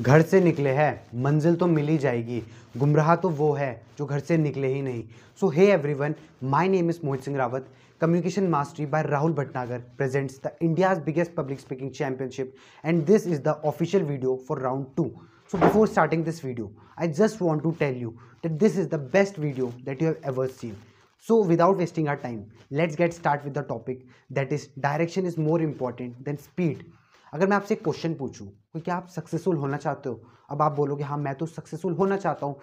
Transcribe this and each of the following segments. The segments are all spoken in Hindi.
घर से निकले हैं मंजिल तो मिल ही जाएगी, गुमराह तो वो है जो घर से निकले ही नहीं। So hey everyone, my name is Mohit Singh Rawat. Communication Mastery by Rahul Bhatnagar presents the India's biggest public speaking championship, and this is the official video for round 2. So before starting this video, I just want to tell you that this is the best video that you have ever seen. So without wasting our time, let's get started with the topic, that is direction is more important than speed. अगर मैं आपसे एक क्वेश्चन पूछूं कि क्या आप सक्सेसफुल होना चाहते हो, अब आप बोलोगे हाँ मैं तो सक्सेसफुल होना चाहता हूँ।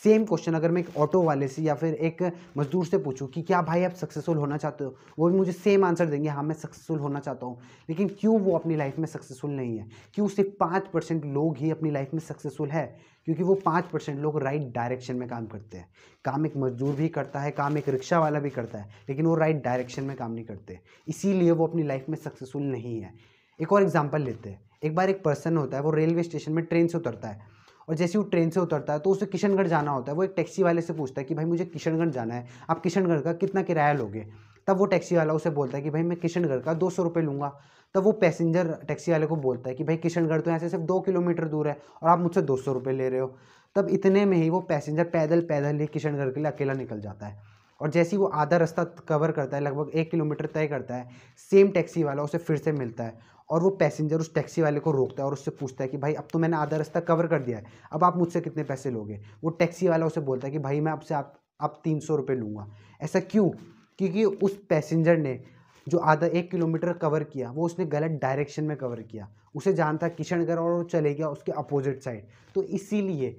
सेम क्वेश्चन अगर मैं एक ऑटो वाले से या फिर एक मजदूर से पूछूं कि क्या भाई आप सक्सेसफुल होना चाहते हो, वो भी मुझे सेम आंसर देंगे, हाँ मैं सक्सेसफुल होना चाहता हूँ। लेकिन क्यों वो अपनी लाइफ में सक्सेसफुल नहीं है? क्यों सिर्फ 5% लोग ही अपनी लाइफ में सक्सेसफुल है? क्योंकि वो 5% लोग राइट डायरेक्शन में काम करते हैं। काम एक मजदूर भी करता है, काम एक रिक्शा वाला भी करता है, लेकिन वो राइट डायरेक्शन में काम नहीं करते, इसीलिए वो अपनी लाइफ में सक्सेसफुल नहीं है। एक और एग्जांपल लेते हैं। एक बार एक पर्सन होता है, वो रेलवे स्टेशन में ट्रेन से उतरता है, और जैसे वो ट्रेन से उतरता है तो उसे किशनगढ़ जाना होता है। वो एक टैक्सी वाले से पूछता है कि भाई मुझे किशनगढ़ जाना है, आप किशनगढ़ का कितना किराया लोगे? तब वो टैक्सी वाला उसे बोलता है कि भाई मैं किशनगढ़ का 200 रुपये लूँगा। तब वो पैसेंजर टैक्सी वाले को बोलता है कि भाई किशनगढ़ तो यहाँ से सिर्फ 2 किलोमीटर दूर है और आप मुझसे 200 रुपये ले रहे हो। तब इतने में ही वो पैसेंजर पैदल पैदल ही किशनगढ़ के लिए अकेला निकल जाता है, और जैसे ही वो आधा रास्ता कवर करता है, लगभग 1 किलोमीटर तय करता है, सेम टैक्सी वाला उसे फिर से मिलता है, और वो पैसेंजर उस टैक्सी वाले को रोकता है और उससे पूछता है कि भाई अब तो मैंने आधा रास्ता कवर कर दिया है, अब आप मुझसे कितने पैसे लोगे? वो टैक्सी वाला उसे बोलता है कि भाई मैं आपसे आप 300 रुपये लूँगा। ऐसा क्यों? क्योंकि उस पैसेंजर ने जो आधा 1 किलोमीटर कवर किया वो उसने गलत डायरेक्शन में कवर किया। उसे जानता किशनगढ़ और वो चले गया उसके अपोजिट साइड। तो इसीलिए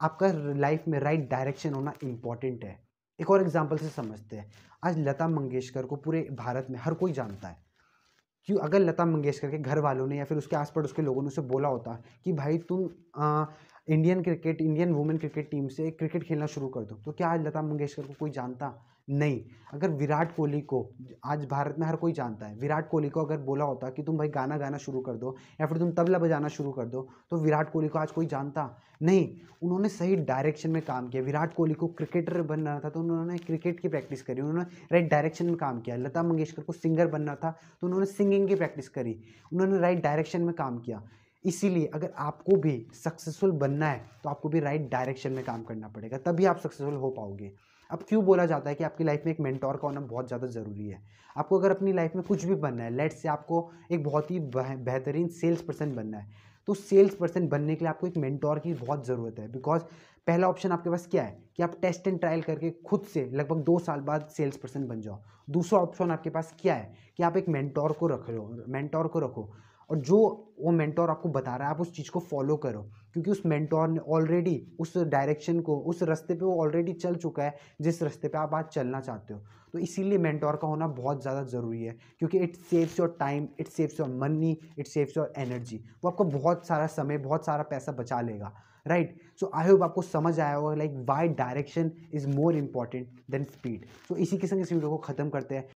आपका लाइफ में राइट डायरेक्शन होना इम्पॉर्टेंट है। एक और एग्जाम्पल से समझते हैं। आज लता मंगेशकर को पूरे भारत में हर कोई जानता है। क्यों? अगर लता मंगेशकर के घर वालों ने या फिर उसके आसपास उसके लोगों ने उसे बोला होता कि भाई तुम इंडियन वुमेन क्रिकेट टीम से क्रिकेट खेलना शुरू कर दो, तो क्या आज लता मंगेशकर को कोई जानता? नहीं। अगर विराट कोहली को, आज भारत में हर कोई जानता है, विराट कोहली को अगर बोला होता कि तुम भाई गाना गाना शुरू कर दो या फिर तुम तबला बजाना शुरू कर दो, तो विराट कोहली को आज कोई जानता? नहीं। उन्होंने सही डायरेक्शन में काम किया। विराट कोहली को क्रिकेटर बनना था तो उन्होंने क्रिकेट की प्रैक्टिस करी, उन्होंने राइट डायरेक्शन में काम किया। लता मंगेशकर को सिंगर बनना था तो उन्होंने सिंगिंग की प्रैक्टिस करी, उन्होंने राइट डायरेक्शन में काम किया। इसीलिए अगर आपको भी सक्सेसफुल बनना है तो आपको भी राइट डायरेक्शन में काम करना पड़ेगा, तभी आप सक्सेसफुल हो पाओगे। अब क्यों बोला जाता है कि आपकी लाइफ में एक मेंटोर का होना बहुत ज़्यादा ज़रूरी है? आपको अगर अपनी लाइफ में कुछ भी बनना है, लेट्स से आपको एक बहुत ही बेहतरीन सेल्स पर्सन बनना है, तो सेल्स पर्सन बनने के लिए आपको एक मेंटोर की बहुत ज़रूरत है। बिकॉज पहला ऑप्शन आपके पास क्या है कि आप टेस्ट एंड ट्रायल करके खुद से लगभग 2 साल बाद सेल्स पर्सन बन जाओ। दूसरा ऑप्शन आपके पास क्या है कि आप एक मेंटोर को रखो, और जो वो मेंटोर आपको बता रहा है आप उस चीज़ को फॉलो करो, क्योंकि उस मेंटोर ने ऑलरेडी उस डायरेक्शन को, उस रास्ते पे वो ऑलरेडी चल चुका है जिस रास्ते पे आप आज चलना चाहते हो। तो इसीलिए मेंटोर का होना बहुत ज़्यादा ज़रूरी है, क्योंकि it saves your time, it saves your money, it saves your energy. वो आपको बहुत सारा समय, बहुत सारा पैसा बचा लेगा, राइट? सो आई होप आपको समझ आया होगा like why direction is more important than speed. So इसी के संग इस वीडियो को ख़त्म करते हैं।